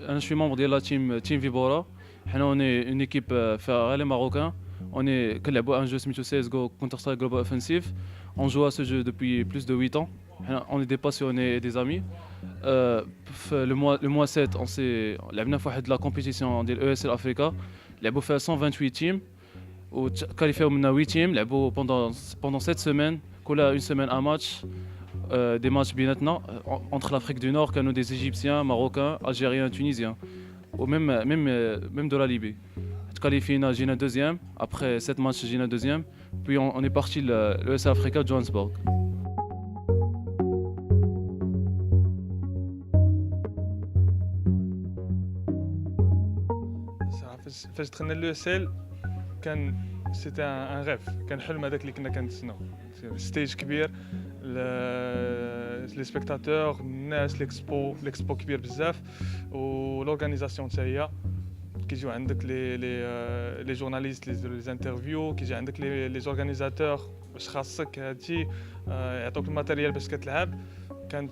انا شوي ممبر ديال لا تيم فيبورا. حنا اوني اون ايكيب فيها غير لي ماروكان. اوني كنلعبوا ان جو سميتو سي اس جو كونتر سترايك جلوبال اوفنسيف. اون جو ا سو جو دوبوي بلوس دو 8 ans. حنا اوني دي باسيوني دي زامي. في لو موا 7 اون سي لعبنا في واحد لا كومبيتيسيون ديال او اس ال افريكا. لعبوا فيها 128 تيم وكاليفيو منا 8 تيم. لعبوا بوندون 7 سيمين كل اون سيمين ان ماتش. Des matchs بيناتنا entre l'Afrique du Nord, كانوا des Égyptiens, Marocains, Algériens, Tunisiens, ou même de la Libye. Qualifié, j'ai un deuxième. Après 7 matchs, j'ai un deuxième. Puis on est parti le ES Africa Johannesburg. فاش دخلنا لو سيل كان سيتي ان ريف، كان حلم هذاك اللي كنا كنتسناو. ستيج كبير، لي سبيكتاتور، الناس، ليكسبو كبير بزاف، ولورغانيزاسيون حتى هي. كيجيو عندك لي جورناليست لي انترفيو، كيجي عندك لي زورغانيزاتور باش خاصك هادشي يعطوك الماتيريال باش كتلعب. كان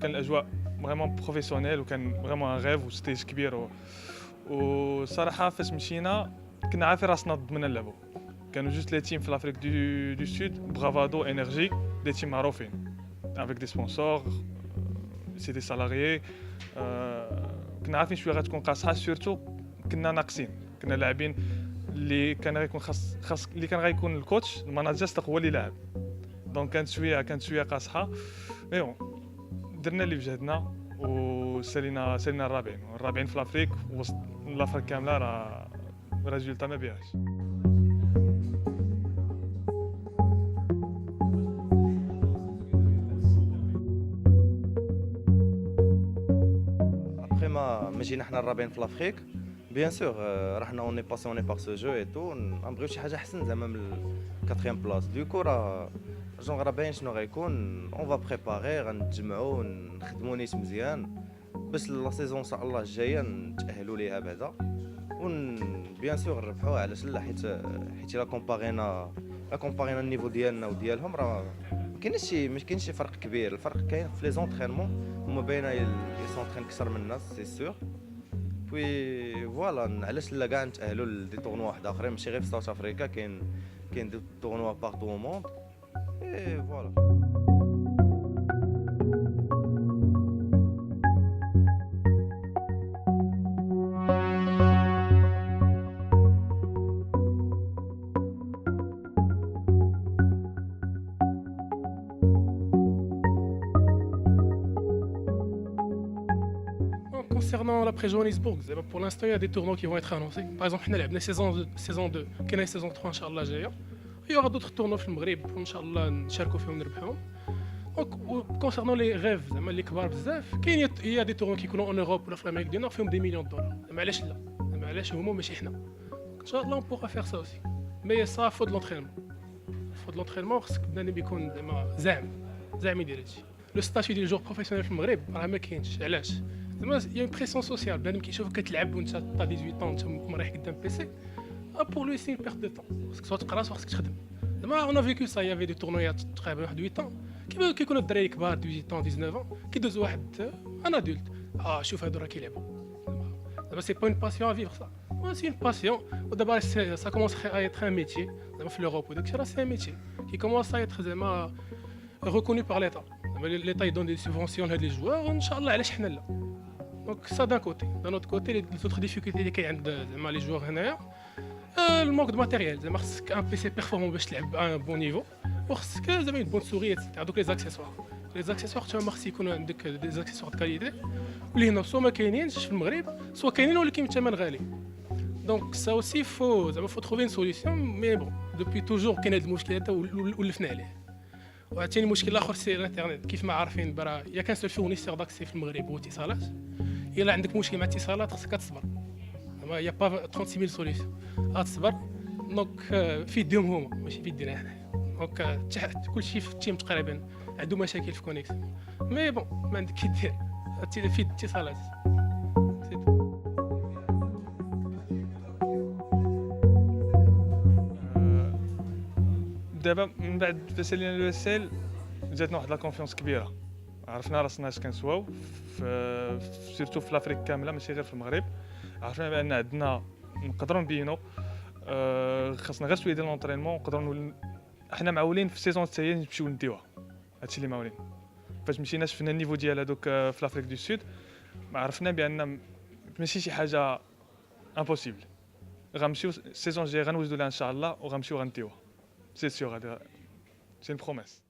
الاجواء فريمون بروفيسيونيل، وكان فريمون ان ريف وستيج كبير. وصراحه فاش مشينا كنا عارفين راسنا ضمن نلعبوا. كانوا جوج لي تيم في لافريك دو سود، برافادو، انرجي، دي تيم معروفين افيك دي سبونسور، سي دي سالاريي. كنا عارفين شويه غتكون قاصحه، سورتو كنا ناقصين. كنا لاعبين اللي كان غيكون خاص اللي كان غيكون الكوتش الماناجر هو اللي لاعب. دونك كانت شويه قاصحه، مي بون درنا اللي بجهدنا وسالينا الرابعين في لافريك. وسط لافريك كامله راه ريزولتا ما بيهاش. ابخي ما جينا حنا الرابعين في لافريك، بيان سور رحنا اوني باسيوني بار سو جو اي تو، نبغيو شي حاجه احسن زعما من الكاتريام بلاص. دوكو راه جون رابعين شنو غيكون، اون فا بريباري، غنتجمعوا نخدموا نيت مزيان باش لا سيزون ان شاء الله الجايه نتاهلوا ليها بعدا. بيان سور نربحوها. علاش لا؟ حيت لا كومبارينا النيفو ديالنا وديالهم راه ما كاينش شي فرق كبير. الفرق كاين في لي زونطرينمون، هما باينه يسونطرين اكثر من الناس سي سور. بوي فوالا، علاش لا كاع نتاهلوا لدي طورنوا واحد اخرين، ماشي غير في ساوث افريكا، كاين دي طورنوا بارتو او موند. اي فوالا. Concernant l'après-Johannesburg, pour l'instant, il y a des tournois qui vont être annoncés. Par exemple, on a la saison 2, qui est la saison 3, Inch'Allah, il y aura d'autres tournois au Maghreb, Inch'Allah, nous. Donc, concernant les rêves, les kbar bzaf, il y a des tournois qui sont en Europe ou en Amérique du Nord, qui ont des millions de dollars. Mais Inch'Allah, on pourra faire ça aussi. Mais ça, il faut de l'entraînement. Il faut de l'entraînement parce que nous avons le statut des joueurs professionnels au Maghreb, il y a une pression sociale. بنادم كيشوف كتلعب وانت طا 18 ans وانت مريح قدام بيسي. Pour lui c'est une perte de temps. خاصك سوا تقرا سوا خاصك تخدم. زعما on a vécu ça, il y avait des tournoyات تقريبا واحد 8 ans كيكونوا الدراري كبار 18 ans 19 ans كيدوز واحد ان ادولت. شوف هادو راه كيلعبوا. زعما سي با une passion à vivre ça. C'est une passion. ودابا ça commence à être un métier. زعما في l'Europe وداكشي راه c'est un métier qui commence à être زعما reconnu par l'État. L'État il donne des subventions à les joueurs. Inch'Allah علاش حنا لا. Donc ça d'un côté. D'un autre côté, les autres difficultés qu'il y a les joueurs, le manque de matériel. Un PC performant à un bon niveau, parce que vous avez une bonne souris, etc. Donc les accessoires. Les accessoires, tu vas voir s'ils ont des accessoires de qualité. Les gens soit maquinés, je me Maghreb, soit maquinés ou les qui me ghali. Donc ça aussi, faut trouver une solution. Mais bon, depuis toujours, qu'il y a des problèmes ou le final. وعطيني مشكل اخر سي الانترنت. كيف ما عارفين برا يا كان سول فورنيسور داكسي في المغرب واتصالات. الا عندك مشكل مع الاتصالات خصك تصبر. زعما يا با 36000 سوليسيون غتصبر. دونك في يديهم هما ماشي في يدينا حنا. دونك كلشي في التيم تقريبا عنده مشاكل في كونيكسيون. مي بون ما عندك كيدير في الاتصالات. دابا من بعد فاش سالينا لو اس ال جاتنا واحد لا كونفيونس كبيره، عرفنا راسنا اش كنسواو سيرتو في لافريك كامله ماشي غير في المغرب. عرفنا بان عندنا نقدروا نبينوا خاصنا غير شويه ديال لونطرينمون نقدروا حنا معولين في السيزون الجايه نمشيو نديوها. هادشي اللي معولين فاش مشينا شفنا النيفو ديال هذوك في لافريك دو سود، عرفنا بان ماشي شي حاجه امبوسيبل. غنمشيو السيزون الجاي غنوجدوا لها ان شاء الله وغنمشيو غنديوها سي سيغ. هذا سي بروميس.